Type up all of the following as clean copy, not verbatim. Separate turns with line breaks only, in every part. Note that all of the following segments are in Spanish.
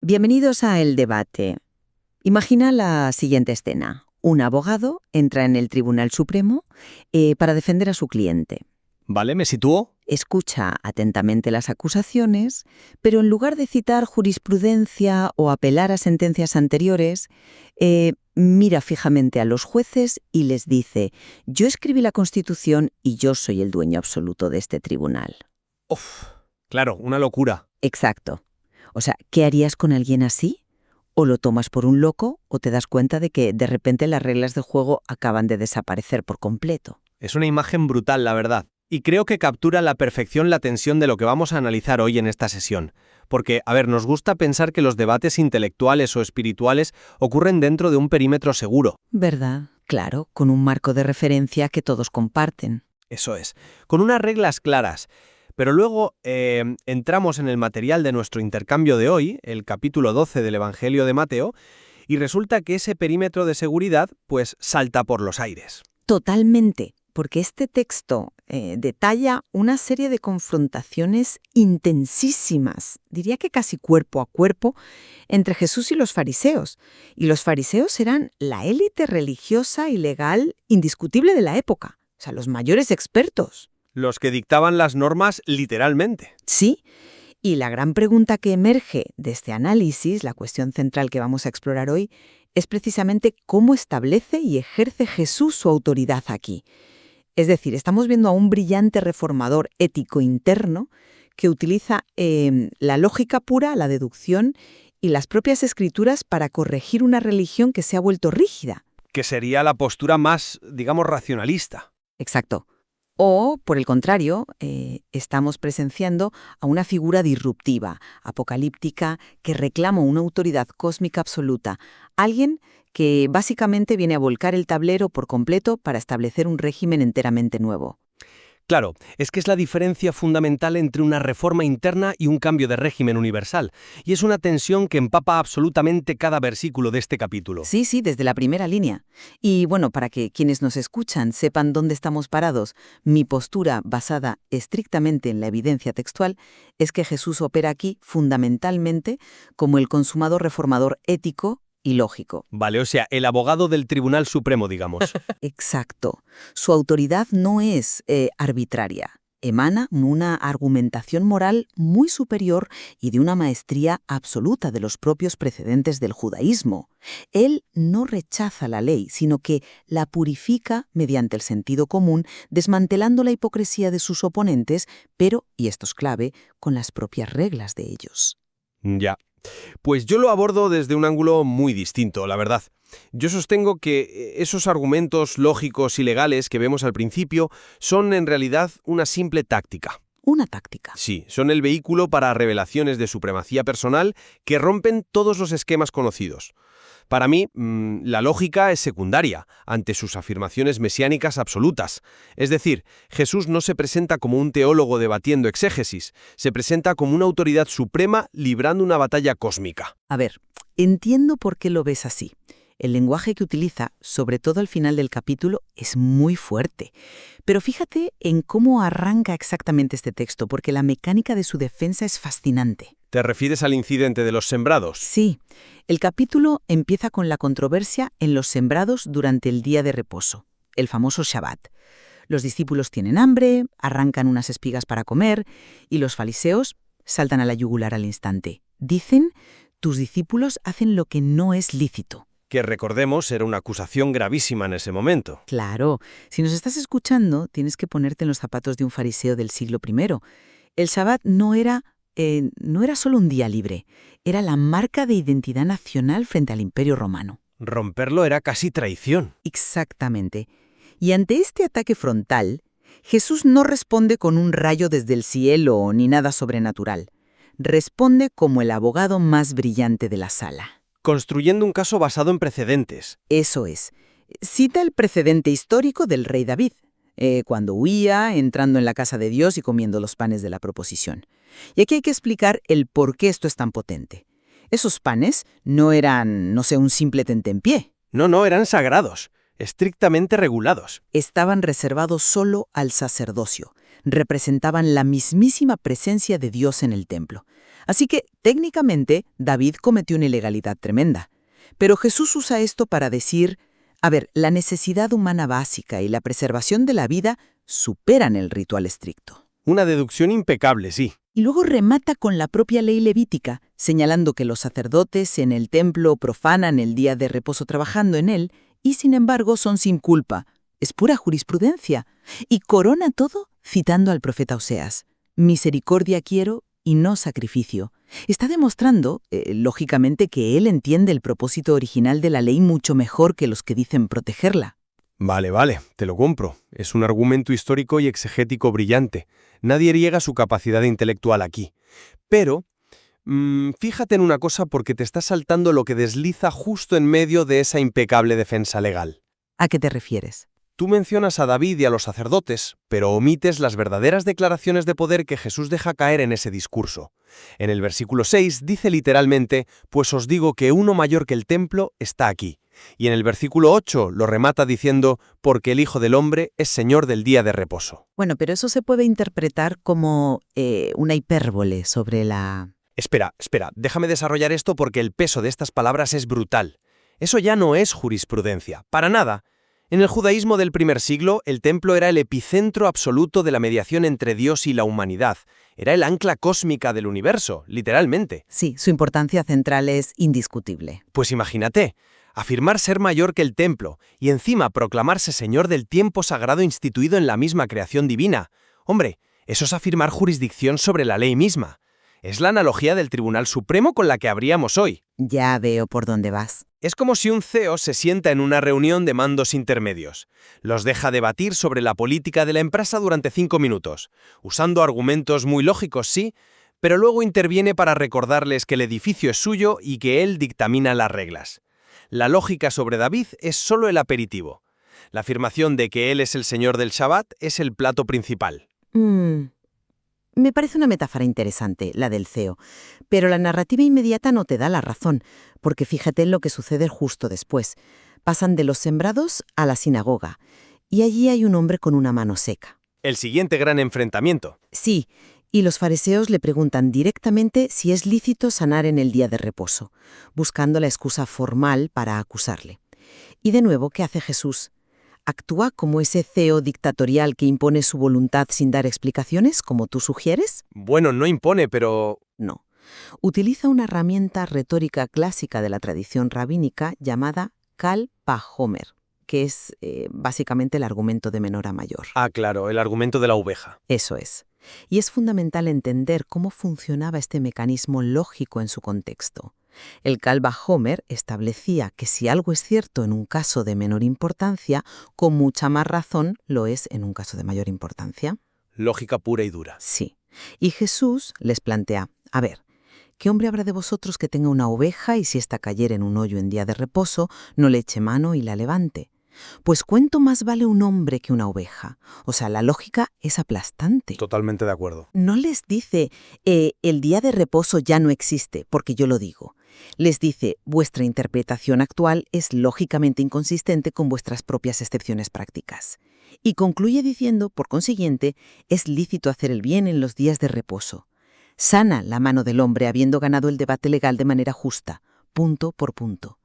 Bienvenidos a El Debate. Imagina la siguiente escena. Un abogado entra en el Tribunal Supremo para defender a su cliente.
Vale, me sitúo.
Escucha atentamente las acusaciones, pero en lugar de citar jurisprudencia o apelar a sentencias anteriores, mira fijamente a los jueces y les dice: yo escribí la Constitución y yo soy el dueño absoluto de este tribunal.
Uf, claro, una locura.
Exacto. O sea, ¿qué harías con alguien así? O lo tomas por un loco o te das cuenta de que de repente las reglas del juego acaban de desaparecer por completo.
Es una imagen brutal, la verdad. Y creo que captura a la perfección la tensión de lo que vamos a analizar hoy en esta sesión. Porque, nos gusta pensar que los debates intelectuales o espirituales ocurren dentro de un perímetro seguro.
¿Verdad? Claro, con un marco de referencia que todos comparten.
Eso es, con unas reglas claras. Pero luego entramos en el material de nuestro intercambio de hoy, el capítulo 12 del Evangelio de Mateo, y resulta que ese perímetro de seguridad, pues, salta por los aires.
Totalmente, porque este texto detalla una serie de confrontaciones intensísimas, diría que casi cuerpo a cuerpo, entre Jesús y los fariseos. Y los fariseos eran la élite religiosa y legal indiscutible de la época, o sea, los mayores expertos.
Los que dictaban las normas literalmente.
Sí, y la gran pregunta que emerge de este análisis, la cuestión central que vamos a explorar hoy, es precisamente cómo establece y ejerce Jesús su autoridad aquí. Es decir, estamos viendo a un brillante reformador ético interno que utiliza la lógica pura, la deducción y las propias escrituras para corregir una religión que se ha vuelto rígida.
Que sería la postura más, digamos, racionalista.
Exacto. O, por el contrario, estamos presenciando a una figura disruptiva, apocalíptica, que reclama una autoridad cósmica absoluta. Alguien que básicamente viene a volcar el tablero por completo para establecer un régimen enteramente nuevo.
Claro, es que es la diferencia fundamental entre una reforma interna y un cambio de régimen universal. Y es una tensión que empapa absolutamente cada versículo de este capítulo.
Sí, desde la primera línea. Y bueno, para que quienes nos escuchan sepan dónde estamos parados, mi postura, basada estrictamente en la evidencia textual, es que Jesús opera aquí fundamentalmente como el consumado reformador ético y lógico.
Vale, o sea, el abogado del Tribunal Supremo, digamos.
Exacto. Su autoridad no es arbitraria. Emana una argumentación moral muy superior y de una maestría absoluta de los propios precedentes del judaísmo. Él no rechaza la ley, sino que la purifica mediante el sentido común, desmantelando la hipocresía de sus oponentes, pero, y esto es clave, con las propias reglas de ellos.
Ya. Pues yo lo abordo desde un ángulo muy distinto, la verdad. Yo sostengo que esos argumentos lógicos y legales que vemos al principio son en realidad una simple táctica.
Una táctica.
Sí, son el vehículo para revelaciones de supremacía personal que rompen todos los esquemas conocidos. Para mí, la lógica es secundaria ante sus afirmaciones mesiánicas absolutas. Es decir, Jesús no se presenta como un teólogo debatiendo exégesis, se presenta como una autoridad suprema librando una batalla cósmica.
A ver, entiendo por qué lo ves así. El lenguaje que utiliza, sobre todo al final del capítulo, es muy fuerte. Pero fíjate en cómo arranca exactamente este texto, porque la mecánica de su defensa es fascinante.
¿Te refieres al incidente de los sembrados?
Sí. El capítulo empieza con la controversia en los sembrados durante el día de reposo, el famoso Shabbat. Los discípulos tienen hambre, arrancan unas espigas para comer, y los fariseos saltan a la yugular al instante. Dicen: tus discípulos hacen lo que no es lícito.
Que recordemos era una acusación gravísima en ese momento.
Claro, si nos estás escuchando, tienes que ponerte en los zapatos de un fariseo del siglo I. El Shabbat no era solo un día libre, era la marca de identidad nacional frente al Imperio Romano.
Romperlo era casi traición.
Exactamente. Y ante este ataque frontal, Jesús no responde con un rayo desde el cielo ni nada sobrenatural. Responde como el abogado más brillante de la sala.
Construyendo un caso basado en precedentes.
Eso es. Cita el precedente histórico del rey David, cuando huía, entrando en la casa de Dios y comiendo los panes de la proposición. Y aquí hay que explicar el por qué esto es tan potente. Esos panes no eran, un simple tentempié.
No, eran sagrados, estrictamente regulados.
Estaban reservados solo al sacerdocio. Representaban la mismísima presencia de Dios en el templo. Así que, técnicamente, David cometió una ilegalidad tremenda. Pero Jesús usa esto para decir, a ver, la necesidad humana básica y la preservación de la vida superan el ritual estricto.
Una deducción impecable, sí.
Y luego remata con la propia ley levítica, señalando que los sacerdotes en el templo profanan el día de reposo trabajando en él y, sin embargo, son sin culpa. Es pura jurisprudencia. Y corona todo citando al profeta Oseas. Misericordia quiero y no sacrificio. Está demostrando, lógicamente, que él entiende el propósito original de la ley mucho mejor que los que dicen protegerla.
Vale, te lo compro. Es un argumento histórico y exegético brillante. Nadie riega su capacidad intelectual aquí. Pero, fíjate en una cosa porque te está saltando lo que desliza justo en medio de esa impecable defensa legal.
¿A qué te refieres?
Tú mencionas a David y a los sacerdotes, pero omites las verdaderas declaraciones de poder que Jesús deja caer en ese discurso. En el versículo 6 dice literalmente, «Pues os digo que uno mayor que el templo está aquí». Y en el versículo 8 lo remata diciendo, «Porque el Hijo del Hombre es Señor del día de reposo».
Bueno, pero eso se puede interpretar como una hipérbole sobre la...
Espera, déjame desarrollar esto porque el peso de estas palabras es brutal. Eso ya no es jurisprudencia, para nada. En el judaísmo del primer siglo, el templo era el epicentro absoluto de la mediación entre Dios y la humanidad. Era el ancla cósmica del universo, literalmente.
Sí, su importancia central es indiscutible.
Pues imagínate, afirmar ser mayor que el templo y encima proclamarse señor del tiempo sagrado instituido en la misma creación divina. Hombre, eso es afirmar jurisdicción sobre la ley misma. Es la analogía del Tribunal Supremo con la que habríamos hoy.
Ya veo por dónde vas.
Es como si un CEO se sienta en una reunión de mandos intermedios. Los deja debatir sobre la política de la empresa durante 5 minutos, usando argumentos muy lógicos, sí, pero luego interviene para recordarles que el edificio es suyo y que él dictamina las reglas. La lógica sobre David es solo el aperitivo. La afirmación de que él es el señor del Shabbat es el plato principal.
Me parece una metáfora interesante, la del CEO, pero la narrativa inmediata no te da la razón, porque fíjate en lo que sucede justo después. Pasan de los sembrados a la sinagoga, y allí hay un hombre con una mano seca.
El siguiente gran enfrentamiento.
Sí, y los fariseos le preguntan directamente si es lícito sanar en el día de reposo, buscando la excusa formal para acusarle. Y de nuevo, ¿qué hace Jesús? ¿Actúa como ese CEO dictatorial que impone su voluntad sin dar explicaciones, como tú sugieres?
Bueno, no impone, pero...
No. Utiliza una herramienta retórica clásica de la tradición rabínica llamada Kal Vajomer, que es básicamente el argumento de menor a mayor.
Ah, claro, el argumento de la oveja.
Eso es. Y es fundamental entender cómo funcionaba este mecanismo lógico en su contexto. El Kal Vajomer establecía que si algo es cierto en un caso de menor importancia, con mucha más razón lo es en un caso de mayor importancia.
Lógica pura y dura.
Sí. Y Jesús les plantea, a ver, ¿qué hombre habrá de vosotros que tenga una oveja y si ésta cayere en un hoyo en día de reposo, no le eche mano y la levante? Pues ¿cuánto más vale un hombre que una oveja? O sea, la lógica es aplastante.
Totalmente de acuerdo.
No les dice, el día de reposo ya no existe, porque yo lo digo. Les dice, vuestra interpretación actual es lógicamente inconsistente con vuestras propias excepciones prácticas. Y concluye diciendo, por consiguiente, es lícito hacer el bien en los días de reposo. Sana la mano del hombre habiendo ganado el debate legal de manera justa, punto por punto.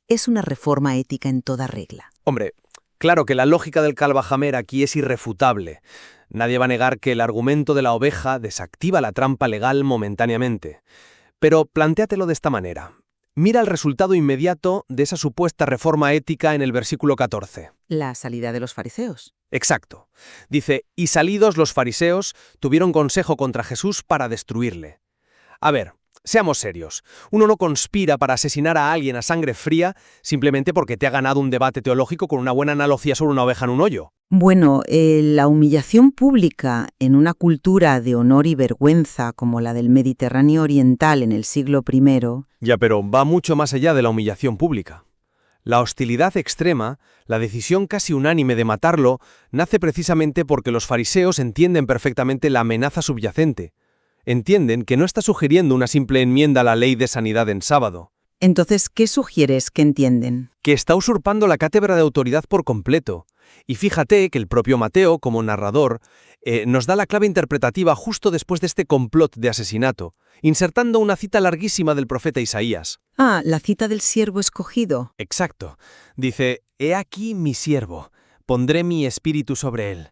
Es una reforma ética en toda regla.
Hombre, claro que la lógica del Kal Vajomer aquí es irrefutable. Nadie va a negar que el argumento de la oveja desactiva la trampa legal momentáneamente. Pero plantéatelo de esta manera. Mira el resultado inmediato de esa supuesta reforma ética en el versículo 14.
La salida de los fariseos.
Exacto. Dice, y salidos los fariseos, tuvieron consejo contra Jesús para destruirle. A ver, seamos serios. Uno no conspira para asesinar a alguien a sangre fría simplemente porque te ha ganado un debate teológico con una buena analogía sobre una oveja en un hoyo.
Bueno, la humillación pública en una cultura de honor y vergüenza como la del Mediterráneo oriental en el siglo I...
Ya, pero va mucho más allá de la humillación pública. La hostilidad extrema, la decisión casi unánime de matarlo, nace precisamente porque los fariseos entienden perfectamente la amenaza subyacente. Entienden que no está sugiriendo una simple enmienda a la ley de sanidad en sábado.
Entonces, ¿qué sugieres que entienden?
Que está usurpando la cátedra de autoridad por completo. Y fíjate que el propio Mateo, como narrador, nos da la clave interpretativa justo después de este complot de asesinato, insertando una cita larguísima del profeta Isaías.
Ah, la cita del siervo escogido.
Exacto. Dice, «He aquí mi siervo, pondré mi espíritu sobre él».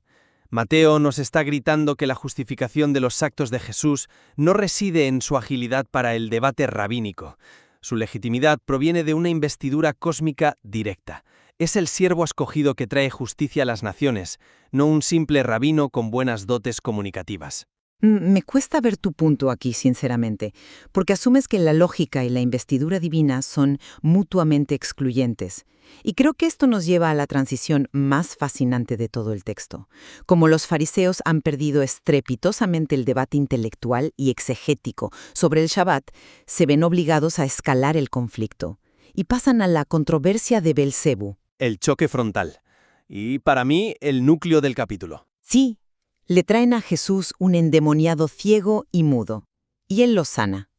Mateo nos está gritando que la justificación de los actos de Jesús no reside en su agilidad para el debate rabínico. Su legitimidad proviene de una investidura cósmica directa. Es el siervo escogido que trae justicia a las naciones, no un simple rabino con buenas dotes comunicativas.
Me cuesta ver tu punto aquí, sinceramente, porque asumes que la lógica y la investidura divina son mutuamente excluyentes. Y creo que esto nos lleva a la transición más fascinante de todo el texto. Como los fariseos han perdido estrepitosamente el debate intelectual y exegético sobre el Shabbat, se ven obligados a escalar el conflicto y pasan a la controversia de Belcebú.
El choque frontal. Y para mí, el núcleo del capítulo.
Sí, le traen a Jesús un endemoniado ciego y mudo, y él lo sana.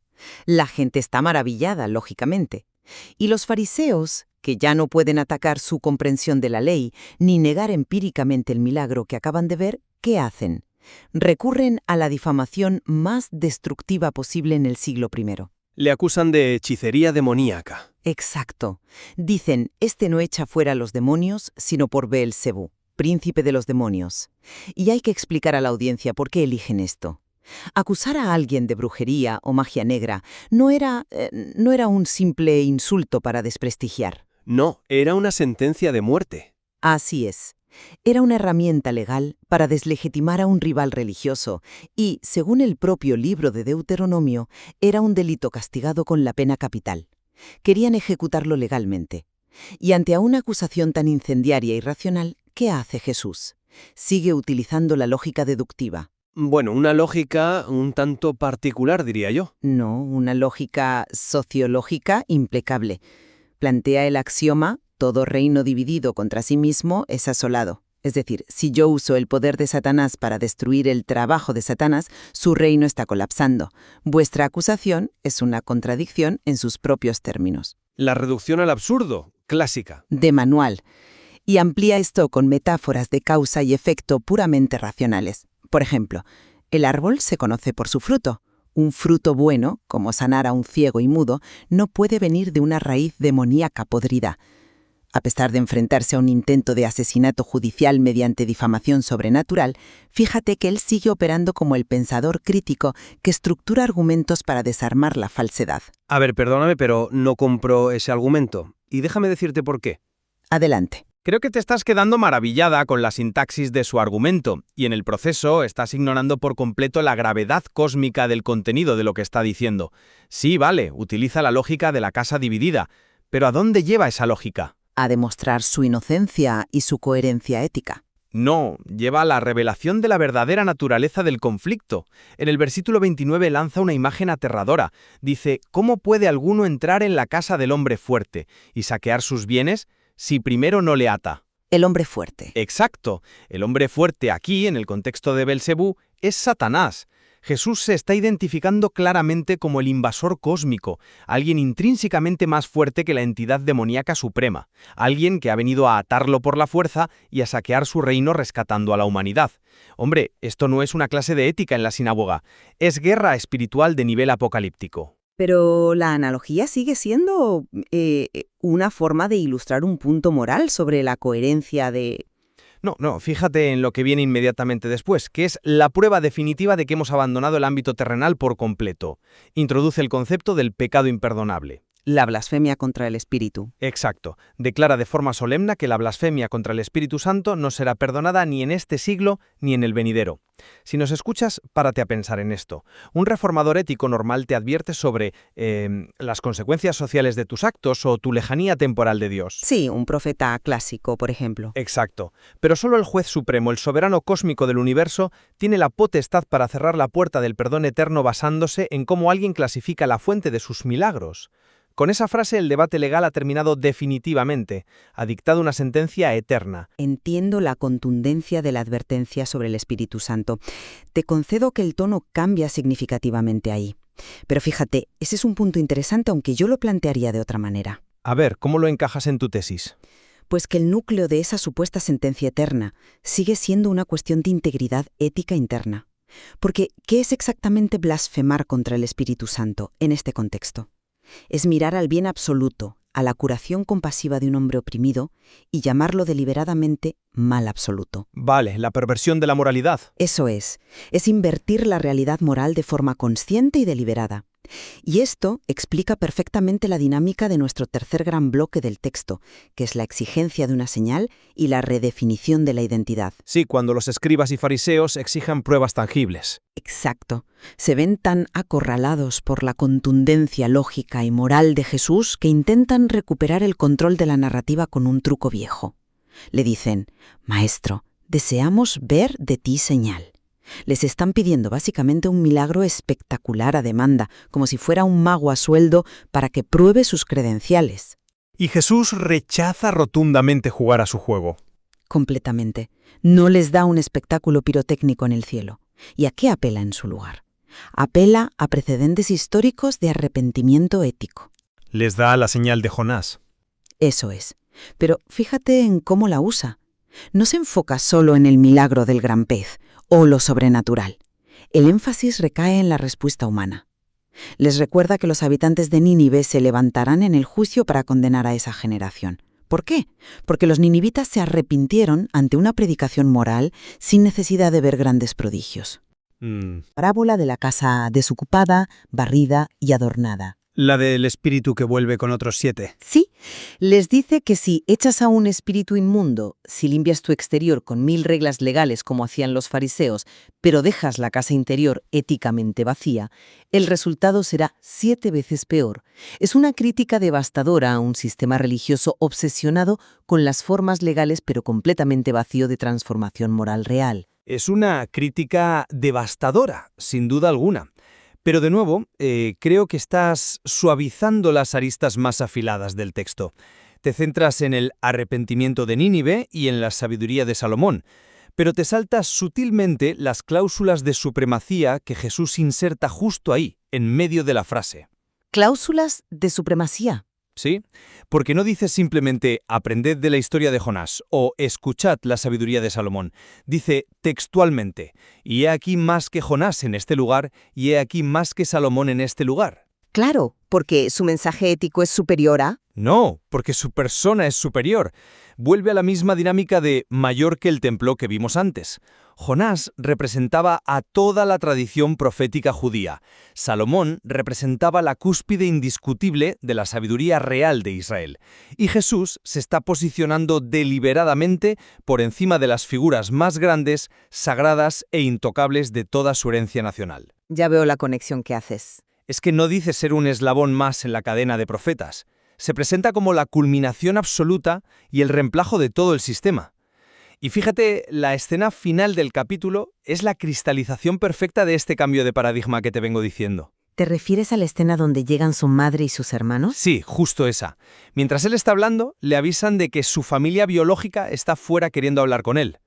La gente está maravillada, lógicamente. Y los fariseos, que ya no pueden atacar su comprensión de la ley ni negar empíricamente el milagro que acaban de ver, ¿qué hacen? Recurren a la difamación más destructiva posible en el siglo I.
Le acusan de hechicería demoníaca.
Exacto. Dicen, este no echa fuera a los demonios, sino por Beelzebú, príncipe de los demonios. Y hay que explicar a la audiencia por qué eligen esto. Acusar a alguien de brujería o magia negra no era un simple insulto para desprestigiar.
No, era una sentencia de muerte.
Así es. Era una herramienta legal para deslegitimar a un rival religioso y, según el propio libro de Deuteronomio, era un delito castigado con la pena capital. Querían ejecutarlo legalmente. Y ante una acusación tan incendiaria y racional, ¿qué hace Jesús? Sigue utilizando la lógica deductiva.
Bueno, una lógica un tanto particular, diría yo.
No, una lógica sociológica impecable. Plantea el axioma, todo reino dividido contra sí mismo es asolado. Es decir, si yo uso el poder de Satanás para destruir el trabajo de Satanás, su reino está colapsando. Vuestra acusación es una contradicción en sus propios términos.
La reducción al absurdo, clásica.
De manual. Y amplía esto con metáforas de causa y efecto puramente racionales. Por ejemplo, el árbol se conoce por su fruto. Un fruto bueno, como sanar a un ciego y mudo, no puede venir de una raíz demoníaca podrida. A pesar de enfrentarse a un intento de asesinato judicial mediante difamación sobrenatural, fíjate que él sigue operando como el pensador crítico que estructura argumentos para desarmar la falsedad.
A ver, perdóname, pero no compro ese argumento. Y déjame decirte por qué.
Adelante.
Creo que te estás quedando maravillada con la sintaxis de su argumento, y en el proceso estás ignorando por completo la gravedad cósmica del contenido de lo que está diciendo. Sí, vale, utiliza la lógica de la casa dividida, pero ¿a dónde lleva esa lógica?
A demostrar su inocencia y su coherencia ética.
No, lleva a la revelación de la verdadera naturaleza del conflicto. En el versículo 29 lanza una imagen aterradora. Dice, ¿cómo puede alguno entrar en la casa del hombre fuerte y saquear sus bienes si primero no le ata?
El hombre fuerte.
Exacto. El hombre fuerte aquí, en el contexto de Belcebú, es Satanás. Jesús se está identificando claramente como el invasor cósmico, alguien intrínsecamente más fuerte que la entidad demoníaca suprema, alguien que ha venido a atarlo por la fuerza y a saquear su reino rescatando a la humanidad. Hombre, esto no es una clase de ética en la sinagoga, es guerra espiritual de nivel apocalíptico.
Pero la analogía sigue siendo una forma de ilustrar un punto moral sobre la coherencia de...
No, fíjate en lo que viene inmediatamente después, que es la prueba definitiva de que hemos abandonado el ámbito terrenal por completo. Introduce el concepto del pecado imperdonable.
La blasfemia contra el Espíritu.
Exacto. Declara de forma solemne que la blasfemia contra el Espíritu Santo no será perdonada ni en este siglo ni en el venidero. Si nos escuchas, párate a pensar en esto. Un reformador ético normal te advierte sobre las consecuencias sociales de tus actos o tu lejanía temporal de Dios.
Sí, un profeta clásico, por ejemplo.
Exacto. Pero solo el juez supremo, el soberano cósmico del universo, tiene la potestad para cerrar la puerta del perdón eterno basándose en cómo alguien clasifica la fuente de sus milagros. Con esa frase el debate legal ha terminado definitivamente, ha dictado una sentencia eterna.
Entiendo la contundencia de la advertencia sobre el Espíritu Santo. Te concedo que el tono cambia significativamente ahí. Pero fíjate, ese es un punto interesante, aunque yo lo plantearía de otra manera.
A ver, ¿cómo lo encajas en tu tesis?
Pues que el núcleo de esa supuesta sentencia eterna sigue siendo una cuestión de integridad ética interna. Porque, ¿qué es exactamente blasfemar contra el Espíritu Santo en este contexto? Es mirar al bien absoluto, a la curación compasiva de un hombre oprimido y llamarlo deliberadamente mal absoluto.
Vale, la perversión de la moralidad.
Eso es invertir la realidad moral de forma consciente y deliberada. Y esto explica perfectamente la dinámica de nuestro tercer gran bloque del texto, que es la exigencia de una señal y la redefinición de la identidad.
Sí, cuando los escribas y fariseos exijan pruebas tangibles.
Exacto. Se ven tan acorralados por la contundencia lógica y moral de Jesús que intentan recuperar el control de la narrativa con un truco viejo. Le dicen: «Maestro, deseamos ver de ti señal». Les están pidiendo básicamente un milagro espectacular a demanda, como si fuera un mago a sueldo para que pruebe sus credenciales.
Y Jesús rechaza rotundamente jugar a su juego.
Completamente. No les da un espectáculo pirotécnico en el cielo. ¿Y a qué apela en su lugar? Apela a precedentes históricos de arrepentimiento ético.
Les da la señal de Jonás.
Eso es. Pero fíjate en cómo la usa. No se enfoca solo en el milagro del gran pez o lo sobrenatural. El énfasis recae en la respuesta humana. Les recuerda que los habitantes de Nínive se levantarán en el juicio para condenar a esa generación. ¿Por qué? Porque los ninivitas se arrepintieron ante una predicación moral sin necesidad de ver grandes prodigios. Parábola de la casa desocupada, barrida y adornada.
La del espíritu que vuelve con otros 7.
Sí, les dice que si echas a un espíritu inmundo, si limpias tu exterior con 1000 reglas legales como hacían los fariseos, pero dejas la casa interior éticamente vacía, el resultado será 7 veces peor. Es una crítica devastadora a un sistema religioso obsesionado con las formas legales pero completamente vacío de transformación moral real.
Es una crítica devastadora, sin duda alguna. Pero de nuevo, creo que estás suavizando las aristas más afiladas del texto. Te centras en el arrepentimiento de Nínive y en la sabiduría de Salomón, pero te saltas sutilmente las cláusulas de supremacía que Jesús inserta justo ahí, en medio de la frase.
¿Cláusulas de supremacía?
¿Sí? Porque no dice simplemente «aprended de la historia de Jonás» o «escuchad la sabiduría de Salomón». Dice textualmente «y he aquí más que Jonás en este lugar, y he aquí más que Salomón en este lugar».
Claro, porque su mensaje ético es superior a...
No, porque su persona es superior. Vuelve a la misma dinámica de mayor que el templo que vimos antes. Jonás representaba a toda la tradición profética judía. Salomón representaba la cúspide indiscutible de la sabiduría real de Israel. Y Jesús se está posicionando deliberadamente por encima de las figuras más grandes, sagradas e intocables de toda su herencia nacional.
Ya veo la conexión que haces.
Es que no dice ser un eslabón más en la cadena de profetas. Se presenta como la culminación absoluta y el reemplazo de todo el sistema. Y fíjate, la escena final del capítulo es la cristalización perfecta de este cambio de paradigma que te vengo diciendo.
¿Te refieres a la escena donde llegan su madre y sus hermanos?
Sí, justo esa. Mientras él está hablando, le avisan de que su familia biológica está fuera queriendo hablar con él.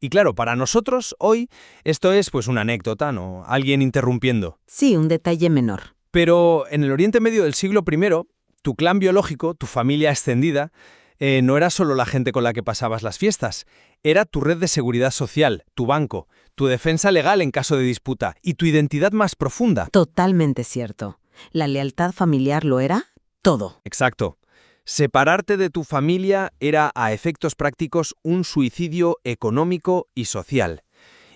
Y claro, para nosotros, hoy, esto es pues una anécdota, ¿no? Alguien interrumpiendo.
Sí, un detalle menor.
Pero en el Oriente Medio del siglo I, tu clan biológico, tu familia extendida, no era solo la gente con la que pasabas las fiestas, era tu red de seguridad social, tu banco, tu defensa legal en caso de disputa y tu identidad más profunda.
Totalmente cierto. La lealtad familiar lo era todo.
Exacto. Separarte de tu familia era, a efectos prácticos, un suicidio económico y social.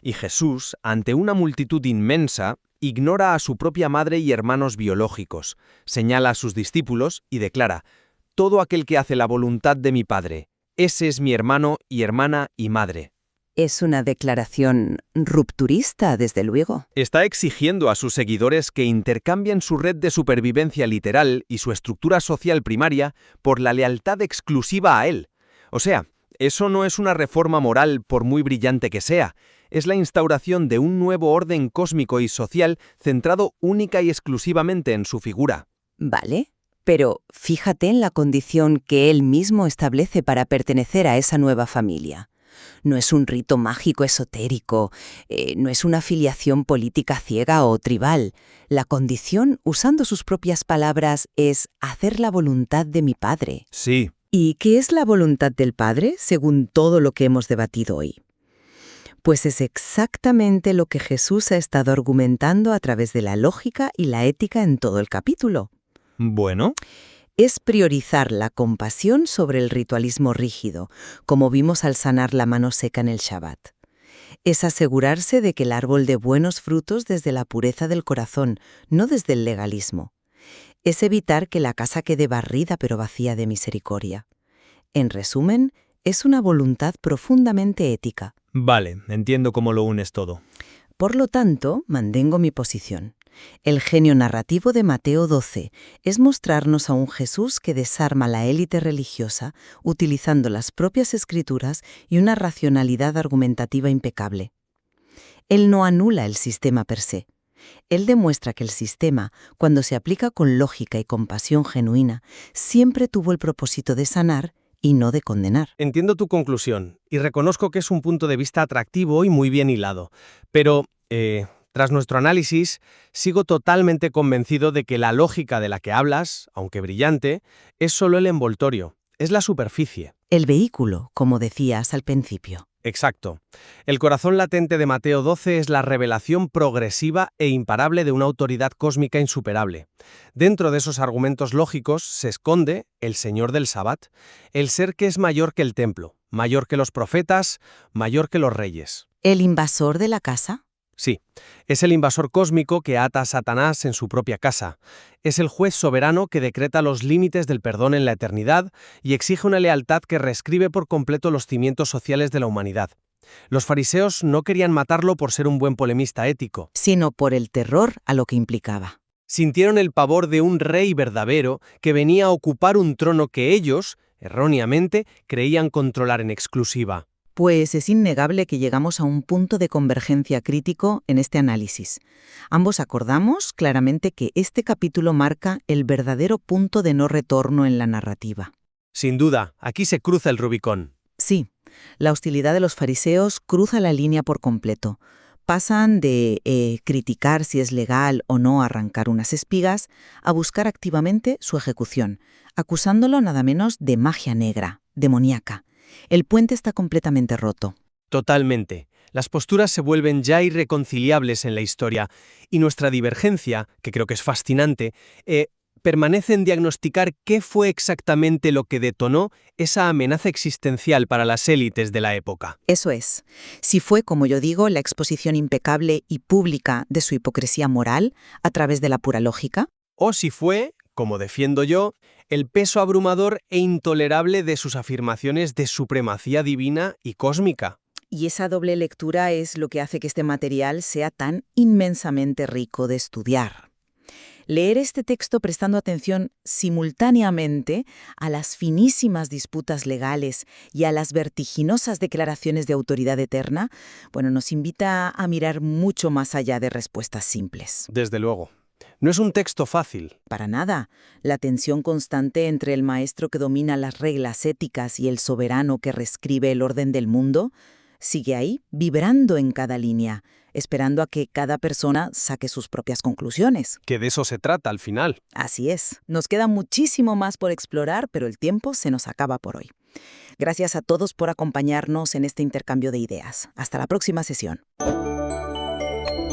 Y Jesús, ante una multitud inmensa, ignora a su propia madre y hermanos biológicos, señala a sus discípulos y declara: «Todo aquel que hace la voluntad de mi Padre, ese es mi hermano y hermana y madre».
Es una declaración rupturista, desde luego.
Está exigiendo a sus seguidores que intercambien su red de supervivencia literal y su estructura social primaria por la lealtad exclusiva a él. O sea, eso no es una reforma moral por muy brillante que sea, es la instauración de un nuevo orden cósmico y social centrado única y exclusivamente en su figura.
Vale, pero fíjate en la condición que él mismo establece para pertenecer a esa nueva familia. No es un rito mágico esotérico, no es una afiliación política ciega o tribal. La condición, usando sus propias palabras, es hacer la voluntad de mi Padre.
Sí,
¿Y qué es la voluntad del Padre, según todo lo que hemos debatido hoy? Pues es exactamente lo que Jesús ha estado argumentando a través de la lógica y la ética en todo el capítulo.
Bueno,
Es priorizar la compasión sobre el ritualismo rígido, como vimos al sanar la mano seca en el Shabbat. Es asegurarse de que el árbol dé buenos frutos desde la pureza del corazón, no desde el legalismo. Es evitar que la casa quede barrida pero vacía de misericordia. En resumen, es una voluntad profundamente ética.
vale, entiendo cómo lo unes todo.
Por lo tanto, mantengo mi posición. El genio narrativo de Mateo 12 es mostrarnos a un Jesús que desarma la élite religiosa utilizando las propias escrituras y una racionalidad argumentativa impecable. Él no anula el sistema per se. Él demuestra que el sistema, cuando se aplica con lógica y compasión genuina, siempre tuvo el propósito de sanar y no de condenar.
Entiendo tu conclusión y reconozco que es un punto de vista atractivo y muy bien hilado. Pero, tras nuestro análisis, sigo totalmente convencido de que la lógica de la que hablas, aunque brillante, es solo el envoltorio, es la superficie.
El vehículo, como decías al principio.
Exacto. El corazón latente de Mateo 12 es la revelación progresiva e imparable de una autoridad cósmica insuperable. Dentro de esos argumentos lógicos se esconde el Señor del Sabbat, el ser que es mayor que el templo, mayor que los profetas, mayor que los reyes.
¿El invasor de la casa?
Sí, es el invasor cósmico que ata a Satanás en su propia casa. Es el juez soberano que decreta los límites del perdón en la eternidad y exige una lealtad que reescribe por completo los cimientos sociales de la humanidad. Los fariseos no querían matarlo por ser un buen polemista ético.
Sino por el terror a lo que implicaba.
Sintieron el pavor de un rey verdadero que venía a ocupar un trono que ellos, erróneamente, creían controlar en exclusiva.
Pues es innegable que llegamos a un punto de convergencia crítico en este análisis. Ambos acordamos claramente que este capítulo marca el verdadero punto de no retorno en la narrativa.
Sin duda, aquí se cruza el Rubicón.
Sí, la hostilidad de los fariseos cruza la línea por completo. Pasan de criticar si es legal o no arrancar unas espigas a buscar activamente su ejecución, acusándolo nada menos de magia negra, demoníaca. El puente está completamente roto.
Totalmente. Las posturas se vuelven ya irreconciliables en la historia y nuestra divergencia, que creo que es fascinante, permanece en diagnosticar qué fue exactamente lo que detonó esa amenaza existencial para las élites de la época.
Eso es. Si fue, como yo digo, la exposición impecable y pública de su hipocresía moral a través de la pura lógica,
O si fue, como defiendo yo, el peso abrumador e intolerable de sus afirmaciones de supremacía divina y cósmica.
y esa doble lectura es lo que hace que este material sea tan inmensamente rico de estudiar. Leer este texto prestando atención simultáneamente a las finísimas disputas legales y a las vertiginosas declaraciones de autoridad eterna, nos invita a mirar mucho más allá de respuestas simples.
Desde luego. No es un texto fácil.
Para nada. La tensión constante entre el maestro que domina las reglas éticas y el soberano que reescribe el orden del mundo sigue ahí, vibrando en cada línea, esperando a que cada persona saque sus propias conclusiones.
Que de eso se trata al final.
Así es. Nos queda muchísimo más por explorar, pero el tiempo se nos acaba por hoy. Gracias a todos por acompañarnos en este intercambio de ideas. Hasta la próxima sesión.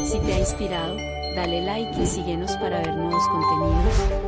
Si te ha inspirado, dale like y síguenos para ver nuevos contenidos.